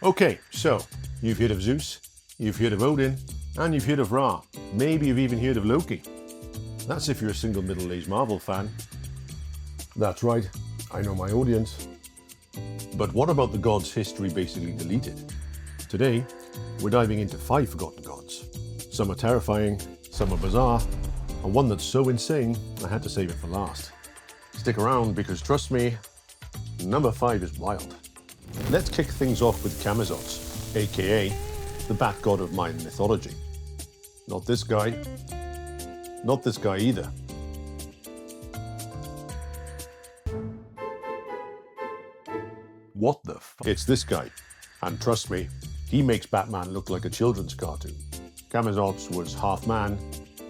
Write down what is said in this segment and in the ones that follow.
Okay, so you've heard of Zeus, you've heard of Odin, and you've heard of Ra. Maybe you've even heard of Loki. That's if you're a single middle-aged Marvel fan. That's right, I know my audience. But what about the gods history basically deleted? Today, we're diving into 5 forgotten gods. Some are terrifying, some are bizarre, and one that's so insane, I had to save it for last. Stick around because trust me, number 5 is wild. Let's kick things off with Camazotz, aka the bat god of Mayan mythology. Not this guy. Not this guy either. What the f? It's this guy. And trust me, he makes Batman look like a children's cartoon. Camazotz was half man,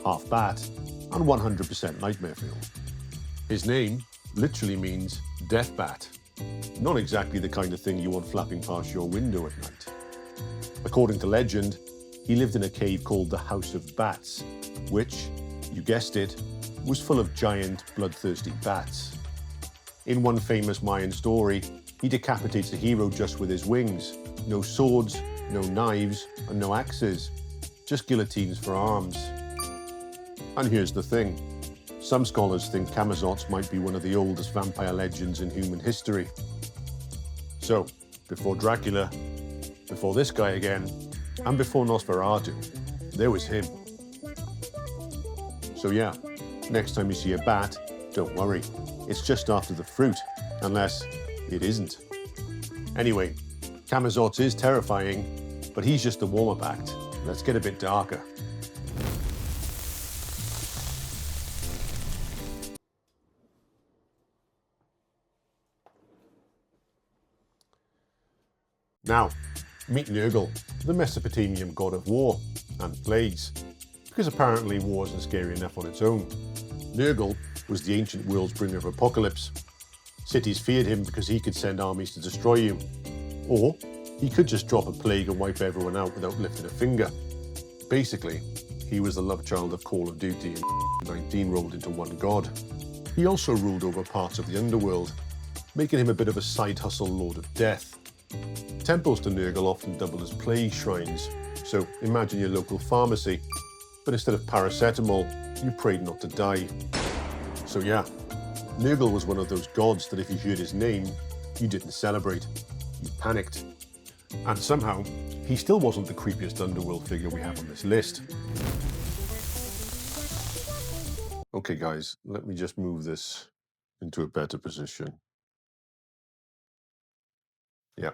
half bat, and 100% nightmare fuel. His name literally means death bat. Not exactly the kind of thing you want flapping past your window at night. According to legend, he lived in a cave called the House of Bats, which, you guessed it, was full of giant, bloodthirsty bats. In one famous Mayan story, he decapitates a hero just with his wings. No swords, no knives, and no axes. Just guillotines for arms. And here's the thing. Some scholars think Camazotz might be one of the oldest vampire legends in human history. So, before Dracula, before this guy again, and before Nosferatu, there was him. So yeah, next time you see a bat, don't worry. It's just after the fruit, unless it isn't. Anyway, Camazotz is terrifying, but he's just a warm-up act. Let's get a bit darker. Now, meet Nergal, the Mesopotamian god of war and plagues, because apparently war isn't scary enough on its own. Nergal was the ancient world's bringer of apocalypse. Cities feared him because he could send armies to destroy you. Or he could just drop a plague and wipe everyone out without lifting a finger. Basically, he was the love child of Call of Duty and 19 rolled into one god. He also ruled over parts of the underworld, making him a bit of a side hustle lord of death. Temples to Nergal often double as plague shrines, so imagine your local pharmacy, but instead of paracetamol, you prayed not to die. So yeah, Nergal was one of those gods that if you heard his name, you didn't celebrate, you panicked. And somehow, he still wasn't the creepiest underworld figure we have on this list. Okay guys, let me just move this into a better position. Yeah.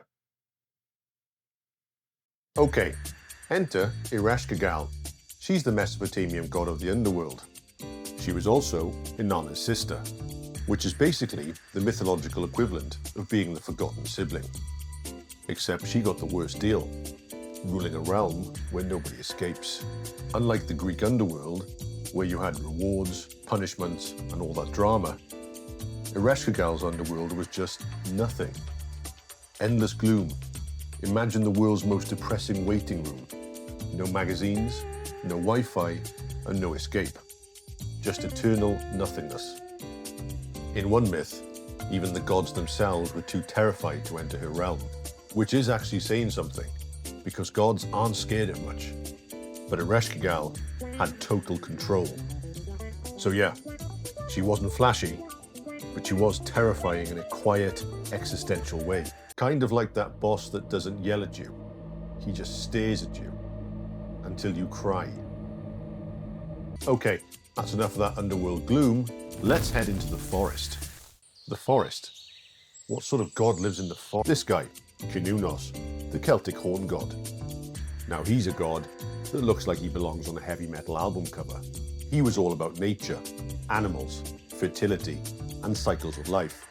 Okay, enter Ereshkigal. She's the Mesopotamian god of the underworld. She was also Inanna's sister, which is basically the mythological equivalent of being the forgotten sibling. Except she got the worst deal, ruling a realm where nobody escapes. Unlike the Greek underworld, where you had rewards, punishments, and all that drama, Ereshkigal's underworld was just nothing. Endless gloom. Imagine the world's most depressing waiting room. No magazines, no Wi-Fi, and no escape. Just eternal nothingness. In one myth, even the gods themselves were too terrified to enter her realm, which is actually saying something, because gods aren't scared of much. But Ereshkigal had total control. So yeah, she wasn't flashy, but she was terrifying in a quiet, existential way. Kind of like that boss that doesn't yell at you. He just stares at you until you cry. Okay, that's enough of that underworld gloom. Let's head into the forest. The forest? What sort of god lives in the forest? This guy, Cernunnos, the Celtic horn god. Now he's a god that looks like he belongs on a heavy metal album cover. He was all about nature, animals, fertility, and cycles of life.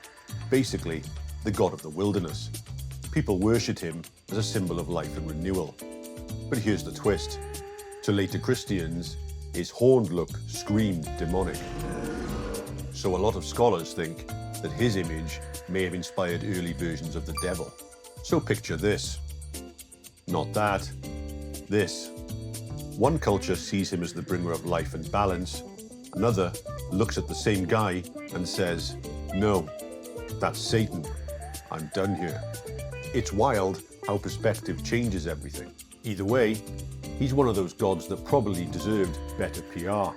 Basically, the god of the wilderness. People worshipped him as a symbol of life and renewal. But here's the twist. To later Christians, his horned look screamed demonic. So a lot of scholars think that his image may have inspired early versions of the devil. So picture this. Not that. This. One culture sees him as the bringer of life and balance. Another looks at the same guy and says, "No, that's Satan. I'm done here." It's wild, how perspective changes everything. Either way, he's one of those gods that probably deserved better PR.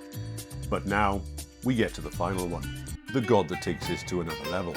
But now, we get to the final one, the god that takes this to another level.